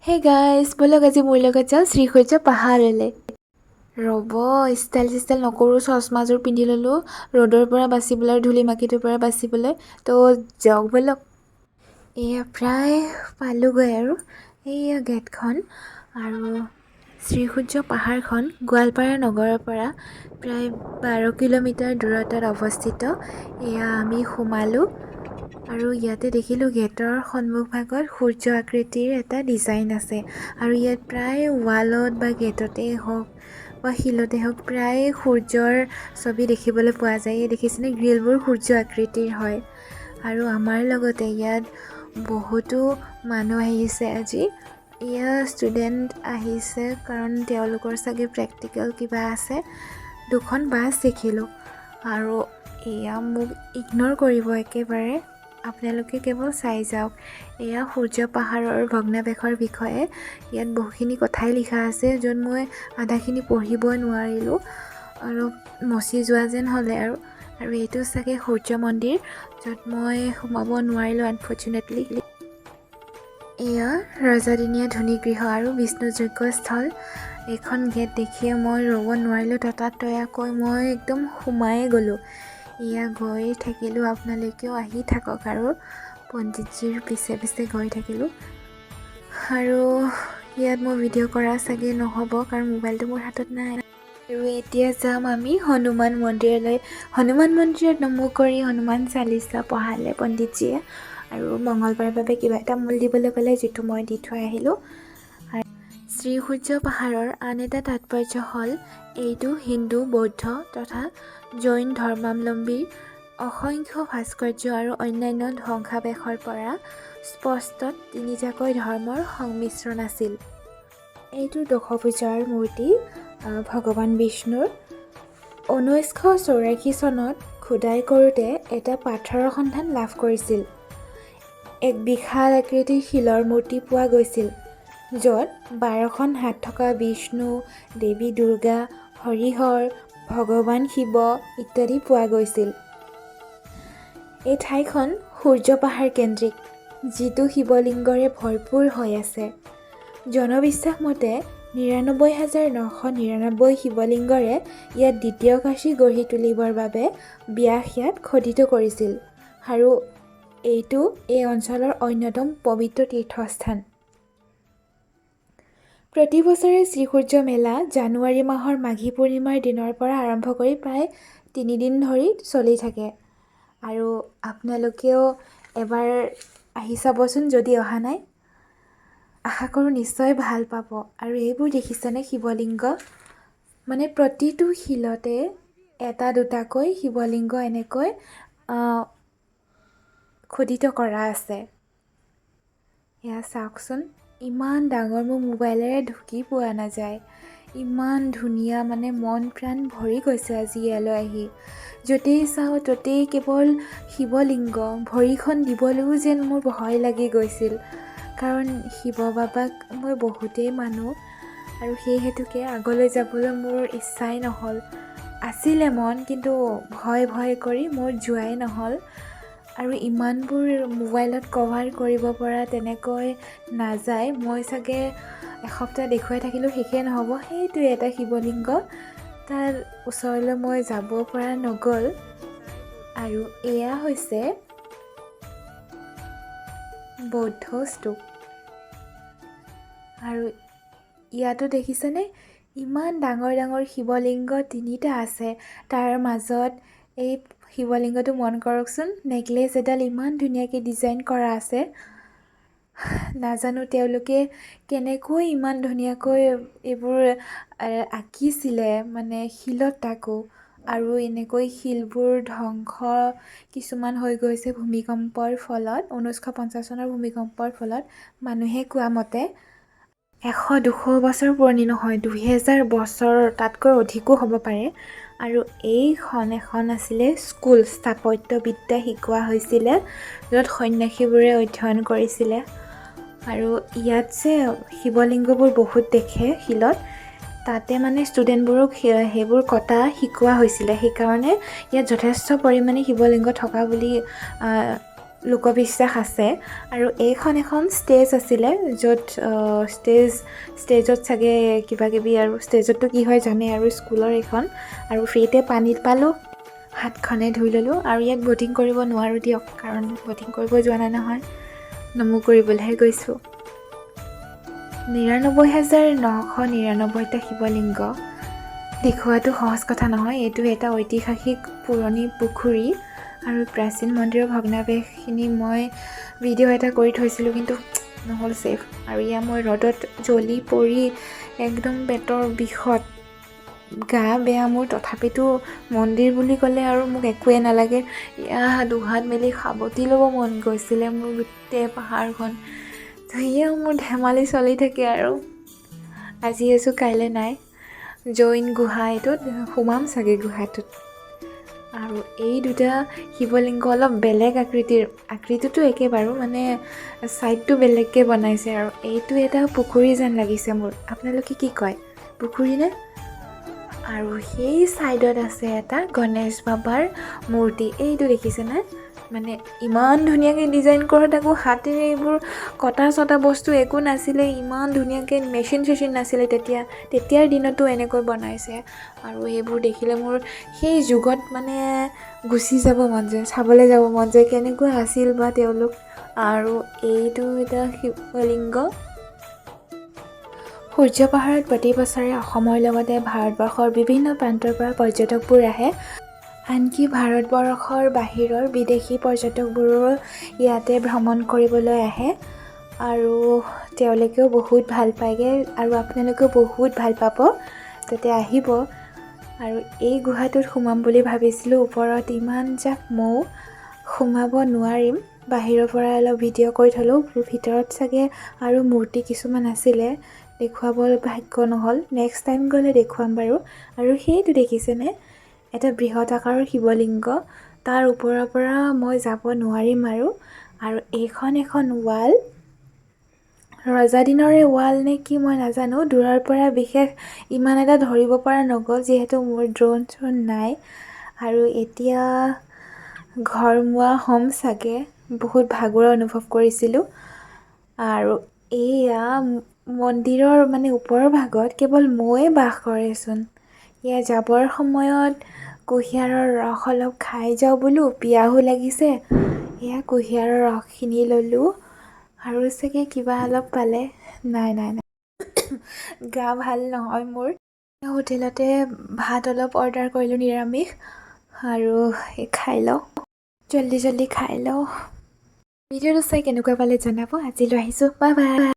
Hey guys, ব'লক আজি মোৰ লগত যাওঁ শ্ৰীসূৰ্য পাহাৰলৈ। ৰ'ব, ষ্টাইল নকৰোঁ, চশমাযোৰ পিন্ধি ল'লোঁ ৰ'দৰ পৰা বাচিবলৈ আৰু ধূলি মাখিটোৰ পৰা বাচিবলৈ। তো যাওক ব'লক। এয়া প্ৰায় পালোঁগৈ আৰু এইয়া গেটখন। আৰু শ্ৰীসূৰ্য পাহাৰখন গোৱালপাৰা নগৰৰ পৰা প্ৰায় 12 কিলোমিটাৰ দূৰত্বত অৱস্থিত। এয়া আমি সোমালোঁ আৰু ইয়াতে দেখিলোঁ গেটৰ সন্মুখভাগত সূৰ্য আকৃতিৰ এটা ডিজাইন আছে। আৰু ইয়াত প্ৰায় ৱালত বা গেটতেই হওক বা শিলতে হওক প্ৰায় সূৰ্যৰ ছবি দেখিবলৈ পোৱা যায়। এই দেখিছেনে, গ্ৰিলবোৰ সূৰ্য আকৃতিৰ হয়। আৰু আমাৰ লগতে ইয়াত বহুতো মানুহ আহিছে আজি। এয়া ষ্টুডেণ্ট আহিছে কাৰণ তেওঁলোকৰ চাগে প্ৰেক্টিকেল কিবা আছে। দুখন বাছ দেখিলোঁ আৰু এয়া মোক ইগন'ৰ কৰিব একেবাৰে, আপোনালোকে কেৱল চাই যাওক। এয়া সূৰ্য পাহাৰৰ ভগ্নাৱশেষৰ বিষয়ে ইয়াত বহুখিনি কথাই লিখা আছে, য'ত মই আধাখিনি পঢ়িবই নোৱাৰিলোঁ, অলপ মচি যোৱা যেন হ'লে আৰু এইটো চাগে সূৰ্য মন্দিৰ, য'ত মই সোমাব নোৱাৰিলোঁ আনফৰ্চুনেটলি। এয়া ৰজাদিনীয়া ধুনীগৃহ আৰু বিষ্ণুযোগ্য স্থল। এইখন গেট দেখিয়ে মই ৰ'ব নোৱাৰিলোঁ, ততাতৈয়াকৈ মই একদম সোমায়ে গ'লোঁ। এয়া গৈ থাকিলোঁ, আপোনালোকেও আহি থাকক আৰু পণ্ডিতজীৰ পিছে পিছে গৈ থাকিলোঁ। আৰু ইয়াত মই ভিডিঅ' কৰা চাগে নহ'ব কাৰণ মোবাইলটো মোৰ হাতত নাই। আৰু এতিয়া যাম আমি হনুমান মন্দিৰলৈ। হনুমান মন্দিৰত নমো কৰি হনুমান চালিচা পঢ়ালে পণ্ডিতজীয়ে, আৰু মঙলবাৰৰ বাবে কিবা এটা মূল দিবলৈ ক'লে, যিটো মই দি থৈ আহিলোঁ। শ্ৰীসূৰ্য পাহাৰৰ আন এটা তাৎপৰ্য হ'ল এইটো হিন্দু, বৌদ্ধ তথা জৈন ধৰ্মাৱলম্বীৰ অসংখ্য ভাস্কৰ্য আৰু অন্যান্য ধ্বংসাৱশেষৰ পৰা স্পষ্ট তিনিটাকৈ ধৰ্মৰ সংমিশ্ৰণ আছিল। এইটো দশভুজাৰ মূৰ্তি ভগৱান বিষ্ণুৰ। 1984 চনত খোদাই কৰোঁতে এটা পাথৰৰ সন্ধান লাভ কৰিছিল। এক বিশাল আকৃতিৰ শিলৰ মূৰ্তি পোৱা গৈছিল, য'ত 12খন হাত থকা বিষ্ণু, দেৱী দুৰ্গা, হৰিহৰ, ভগৱান শিৱ ইত্যাদি পোৱা গৈছিল। এই ঠাইখন সূৰ্য পাহাৰ কেন্দ্ৰিক, যিটো শিৱলিংগৰে ভৰপূৰ হৈ আছে। জনবিশ্বাস মতে 99,999 শিৱলিংগৰে ইয়াত দ্বিতীয় কাশী গঢ়ি তুলিবৰ বাবে ব্যাস ইয়াত খোদিত কৰিছিল, আৰু এইটো এই অঞ্চলৰ অন্যতম পবিত্ৰ তীৰ্থস্থান। প্ৰতি বছৰে শ্ৰীসূৰ্য মেলা জানুৱাৰী মাহৰ মাঘী পূৰ্ণিমাৰ দিনৰ পৰা আৰম্ভ কৰি প্ৰায় 3 দিন ধৰি চলি থাকে। আৰু আপোনালোকেও এবাৰ আহি চাবচোন যদি অহা নাই। আশা কৰোঁ নিশ্চয় ভাল পাব। আৰু এইবোৰ দেখিছেনে শিৱলিংগ, মানে প্ৰতিটো শিলতে এটা দুটাকৈ শিৱলিংগ এনেকৈ খোদিত কৰা আছে। এয়া চাওকচোন, ইমান ডাঙৰ, মোৰ মোবাইলেৰে ঢুকি পোৱা নাযায়। ইমান ধুনীয়া, মানে মন প্ৰাণ ভৰি গৈছে আজি ইয়ালৈ আহি। য'তেই চাওঁ ত'তেই কেৱল শিৱলিংগ, ভৰিখন দিবলৈও যেন মোৰ ভয় লাগি গৈছিল, কাৰণ শিৱ বাবাক মই বহুতেই মানো, আৰু সেই হেতুকে আগলৈ যাবলৈ মোৰ ইচ্ছাই নহ'ল। আছিলে মন, কিন্তু ভয় কৰি মোৰ যোৱাই নহ'ল। আৰু ইমানবোৰ মোবাইলত কভাৰ কৰিব পৰা তেনেকৈ নাযায়। মই চাগে এসপ্তাহ দেখুৱাই থাকিলেও শেষেই নহ'ব। সেইটোৱে এটা শিৱলিংগ, তাৰ ওচৰলৈ মই যাব পৰা নগ'ল। আৰু এয়া হৈছে বৌদ্ধ স্তূপ। আৰু ইয়াতো দেখিছেনে, ইমান ডাঙৰ ডাঙৰ শিৱলিংগ 3টা আছে। তাৰ মাজত এই শিৱলিংগটো মন কৰকচোন, নেকলেছ এডাল ইমান ধুনীয়াকৈ ডিজাইন কৰা আছে। নাজানো তেওঁলোকে কেনেকৈ ইমান ধুনীয়াকৈ এইবোৰ আঁকিছিলে, মানে শিলত তাকো। আৰু এনেকৈ শিলবোৰ ধ্বংস কিছুমান হৈ গৈছে ভূমিকম্পৰ ফলত, 1950 চনৰ ভূমিকম্পৰ ফলত। মানুহে কোৱা মতে 100-200 বছৰ পুৰণি নহয়, 2000 বছৰ তাতকৈ অধিকো হ'ব পাৰে। আৰু এইখন এখন আছিলে স্কুল, স্থাপত্যবিদ্যা শিকোৱা হৈছিলে, য'ত সন্যাসীবোৰে অধ্যয়ন কৰিছিলে। আৰু ইয়াত যে শিৱলিংগবোৰ বহুত দেখে শিলত, তাতে মানে ষ্টুডেণ্টবোৰক সেইবোৰ কটা শিকোৱা হৈছিলে। সেইকাৰণে ইয়াত যথেষ্ট পৰিমাণে শিৱলিংগ থকা বুলি লোকবিশ্বাস আছে। আৰু এইখন এখন ষ্টেজ আছিলে, য'ত ষ্টেজত চাগে কিবাকিবি আৰু ষ্টেজততো কি হয় জানে আৰু স্কুলৰ এইখন, আৰু ফ্ৰীতে পানীত পালোঁ, হাতখনে ধুই ল'লোঁ। আৰু ইয়াত ব'টিং কৰিব নোৱাৰোঁ দিয়ক, কাৰণ ব'টিং কৰিব যোৱা নাই নহয়, নমো কৰিবলৈহে গৈছোঁ। ৯৯,৯৯৯টা শিৱলিংগ দেখুওৱাটো সহজ কথা নহয়। এইটো এটা ঐতিহাসিক পুৰণি পুখুৰী আৰু প্ৰাচীন মন্দিৰৰ ভগ্নাৱশেষখিনি মই ভিডিঅ' এটা কৰি থৈছিলোঁ, কিন্তু নহ'ল ছেভ। আৰু এয়া মই ৰ'দত জ্বলি পৰি একদম পেটৰ বিষত গা বেয়া মোৰ, তথাপিতো মন্দিৰ বুলি ক'লে আৰু মোক একোৱে নালাগে। এয়া দুহাত মেলি সাৱটি ল'ব মন গৈছিলে মোৰ গোটেই পাহাৰখন। তো এয়া মোৰ ধেমালি চলি থাকে আৰু। আজি আছোঁ, কাইলৈ নাই। জৈন গুহা, এইটোত সোমাম চাগে গুহাটোত। আৰু এই দুটা শিৱলিংগ অলপ বেলেগ আকৃতিটো একে বাৰু, মানে ছাইডটো বেলেগকৈ বনাইছে। আৰু এইটো এটা পুখুৰী যেন লাগিছে মোৰ। আপোনালোকে কি কয়, পুখুৰী নে? আৰু সেই ছাইডত আছে এটা গণেশ বাবাৰ মূৰ্তি। এইটো দেখিছেনে? মানে ইমান ধুনীয়াকৈ ডিজাইন কৰা, তাকো হাতেৰে, এইবোৰ কটা চটা বস্তু একো নাছিলে, ইমান ধুনীয়াকৈ মেচিন চেচিন নাছিলে তেতিয়াৰ দিনতো এনেকৈ বনাইছে। আৰু এইবোৰ দেখিলে মোৰ সেই যুগত মানে গুচি যাব মন যায়, চাবলৈ যাব মন যায়, কেনেকুৱা আছিল বা তেওঁলোক। আৰু এইটো এটা শিৱলিংগ। সূৰ্য পাহাৰত প্ৰতি বছৰে অসমৰ লগতে ভাৰতবৰ্ষৰ বিভিন্ন প্ৰান্তৰ পৰা পৰ্যটকবোৰ আহে। আনকি ভাৰতবৰ্ষৰ বাহিৰৰ বিদেশী পৰ্যটকবোৰো ইয়াতে ভ্ৰমণ কৰিবলৈ আহে। আৰু তেওঁলোকেও বহুত ভাল পায়গৈ, আৰু আপোনালোকেও বহুত ভাল পাব, যাতে আহিব। আৰু এই গুহাটোত সোমাম বুলি ভাবিছিলোঁ, ওপৰত ইমান জাক মৌ, সোমাব নোৱাৰিম। বাহিৰৰ পৰা অলপ ভিডিঅ' কৰি থ'লোঁ, ভিতৰত চাগে আৰু মূৰ্তি কিছুমান আছিলে, দেখুৱাব ভাগ্য নহ'ল। নেক্সট টাইম গ'লে দেখুৱাম বাৰু। আৰু সেইটো দেখিছেনে, এটা বৃহৎ আকাৰৰ শিৱলিংগ, তাৰ ওপৰৰ পৰা মই যাব নোৱাৰিম আৰু এইখন এখন ৱাল, ৰজাদিনৰে ৱাল নে কি মই নাজানো। দূৰৰ পৰা বিশেষ ইমান এটা ধৰিব পৰা নগ'ল, যিহেতু মোৰ ড্ৰোন নাই। আৰু এতিয়া ঘৰমুৱা হ'ম চাগে, বহুত ভাগৰুৱা অনুভৱ কৰিছিলোঁ। আৰু এয়া মন্দিৰৰ মানে ওপৰৰ ভাগত কেৱল মৌয়ে বাস কৰেচোন। এয়া যাবৰ সময়ত কুঁহিয়াৰৰ ৰস অলপ খাই যাওঁ বোলো, পিয়াহো লাগিছে। এয়া কুঁহিয়াৰৰ ৰসখিনি ল'লোঁ, আৰু চাগে কিবা অলপ পালে। নাই, গা ভাল নহয় মোৰ। হোটেলতে ভাত অলপ অৰ্ডাৰ কৰিলোঁ, নিৰামিষ, আৰু খাই লওঁ, জল্দি খাই লওঁ। ভিডিঅ'টো চাই কেনেকুৱা পালে জনাব। আজিলৈ আহিছোঁ, বাই বাই।